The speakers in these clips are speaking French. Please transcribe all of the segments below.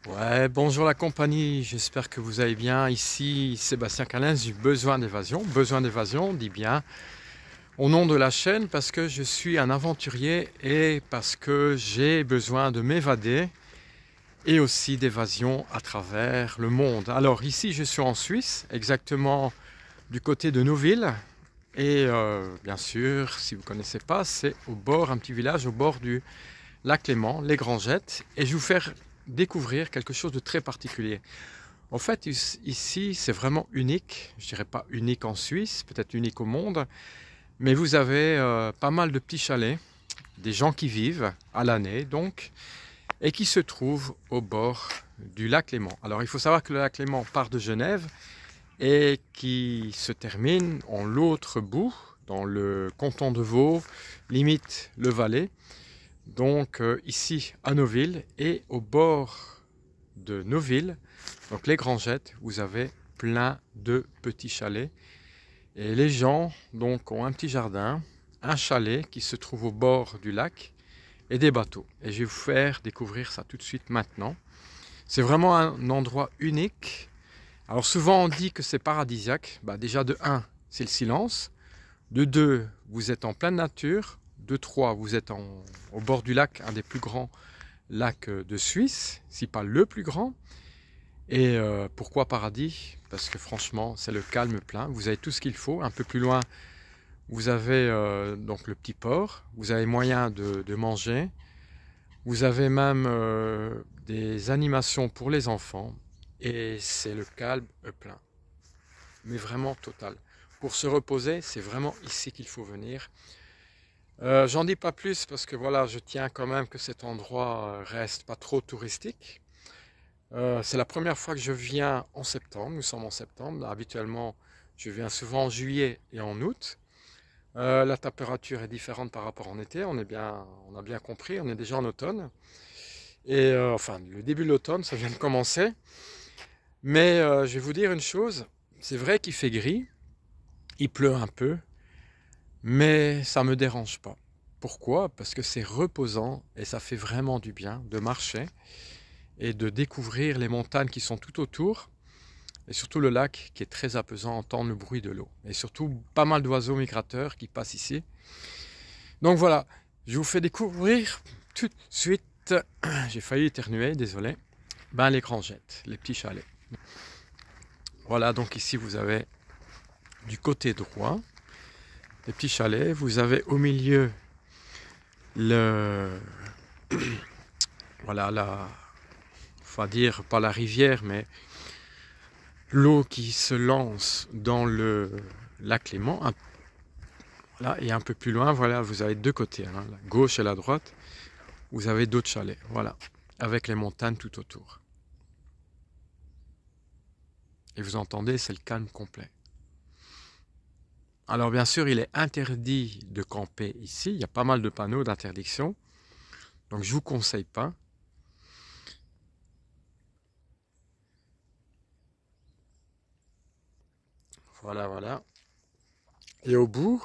Ouais, bonjour la compagnie, j'espère que vous allez bien. Ici Sébastien Calins du Besoin d'évasion. Besoin d'évasion, dit bien au nom de la chaîne parce que je suis un aventurier et parce que j'ai besoin de m'évader et aussi d'évasion à travers le monde. Alors ici je suis en Suisse, exactement du côté de Neuville. Et bien sûr, si vous ne connaissez pas, c'est au bord, un petit village au bord du lac Léman, les Grangettes. Et je vais vous faire découvrir quelque chose de très particulier. En fait, ici, c'est vraiment unique. Je dirais pas unique en Suisse, peut-être unique au monde, mais vous avez pas mal de petits chalets, des gens qui vivent à l'année, donc, et qui se trouvent au bord du lac Léman. Alors, il faut savoir que le lac Léman part de Genève et qui se termine en l'autre bout, dans le canton de Vaud, limite le Valais. Donc ici à Neuville et au bord de Neuville, donc les Grangettes, vous avez plein de petits chalets. Et les gens donc ont un petit jardin, un chalet qui se trouve au bord du lac et des bateaux. Et je vais vous faire découvrir ça tout de suite maintenant. C'est vraiment un endroit unique. Alors souvent on dit que c'est paradisiaque. Bah, déjà de 1, c'est le silence. De 2, vous êtes en pleine nature. De 3, vous êtes au bord du lac, un des plus grands lacs de Suisse, si pas le plus grand. Et pourquoi paradis? Parce que franchement, c'est le calme plein. Vous avez tout ce qu'il faut. Un peu plus loin, vous avez donc le petit port. Vous avez moyen de manger. Vous avez même des animations pour les enfants. Et c'est le calme plein. Mais vraiment total. Pour se reposer, c'est vraiment ici qu'il faut venir. J'en dis pas plus parce que voilà, je tiens quand même que cet endroit reste pas trop touristique. C'est la première fois que je viens en septembre, nous sommes en septembre, habituellement je viens souvent en juillet et en août. La température est différente par rapport en été, on a bien compris, on est déjà en automne. Et enfin, le début de l'automne, ça vient de commencer. Mais je vais vous dire une chose, c'est vrai qu'il fait gris, il pleut un peu, mais ça ne me dérange pas. Pourquoi? Parce que c'est reposant et ça fait vraiment du bien de marcher et de découvrir les montagnes qui sont tout autour et surtout le lac qui est très apaisant, entendre le bruit de l'eau et surtout pas mal d'oiseaux migrateurs qui passent ici. Donc voilà, je vous fais découvrir tout de suite, j'ai failli éternuer, désolé, ben les Grangettes, les petits chalets. Voilà, donc ici vous avez du côté droit des petits chalets, vous avez au milieu le voilà on va dire pas la rivière mais l'eau qui se lance dans le lac Léman. Là et un peu plus loin, voilà, vous avez deux côtés, hein, la gauche et la droite, vous avez d'autres chalets, voilà, avec les montagnes tout autour. Et vous entendez, c'est le calme complet. Alors bien sûr, il est interdit de camper ici, il y a pas mal de panneaux d'interdiction, donc je vous conseille pas. Voilà, voilà. Et au bout,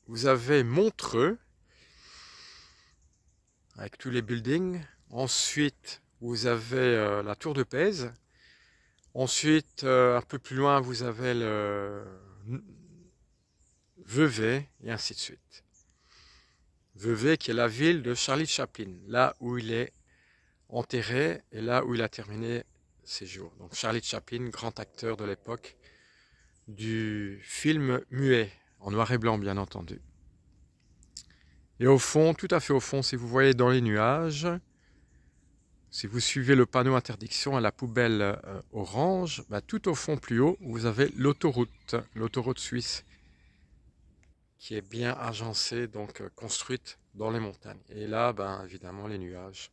vous avez Montreux, avec tous les buildings. Ensuite, vous avez la tour de Pèse. Ensuite, un peu plus loin, vous avez le Vevey, et ainsi de suite. Vevey, qui est la ville de Charlie Chaplin, là où il est enterré et là où il a terminé ses jours. Donc Charlie Chaplin, grand acteur de l'époque du film muet, en noir et blanc bien entendu. Et au fond, tout à fait au fond, si vous voyez dans les nuages, si vous suivez le panneau interdiction à la poubelle orange, bah, tout au fond plus haut, vous avez l'autoroute suisse, qui est bien agencée, donc construite dans les montagnes. Et là, ben, évidemment, les nuages.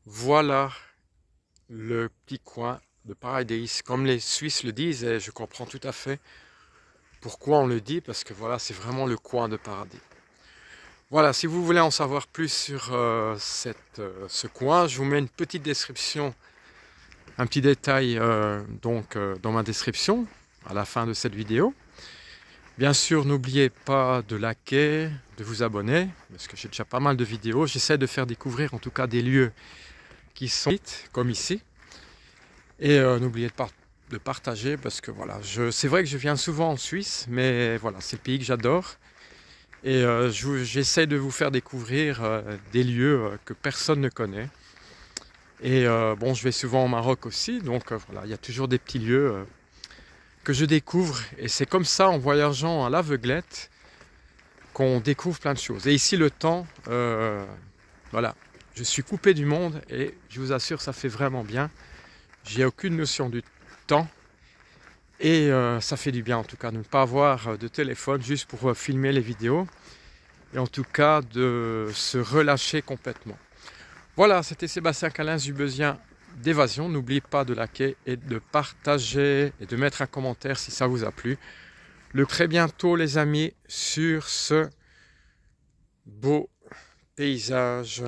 Voilà le petit coin de paradis, comme les Suisses le disent, et je comprends tout à fait pourquoi on le dit, parce que voilà, c'est vraiment le coin de paradis. Voilà, si vous voulez en savoir plus sur ce coin, je vous mets une petite description, un petit détail dans ma description, à la fin de cette vidéo. Bien sûr, n'oubliez pas de liker, de vous abonner, parce que j'ai déjà pas mal de vidéos. J'essaie de faire découvrir en tout cas des lieux qui sont comme ici. Et n'oubliez pas de partager parce que voilà, c'est vrai que je viens souvent en Suisse, mais voilà, c'est le pays que j'adore. Et j'essaie de vous faire découvrir des lieux que personne ne connaît. Et bon, je vais souvent au Maroc aussi, donc voilà, il y a toujours des petits lieux que je découvre. Et c'est comme ça, en voyageant à l'aveuglette, qu'on découvre plein de choses. Et ici, le temps, voilà, je suis coupé du monde et je vous assure, ça fait vraiment bien. J'ai aucune notion du temps et ça fait du bien en tout cas de ne pas avoir de téléphone juste pour filmer les vidéos et en tout cas de se relâcher complètement. Voilà, c'était Sébastien Calins du Besoin d'Évasion. N'oubliez pas de liker et de partager et de mettre un commentaire si ça vous a plu. Très bientôt les amis sur ce beau paysage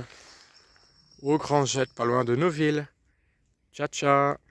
au Grand Jet, pas loin de nos villes. Ciao ciao.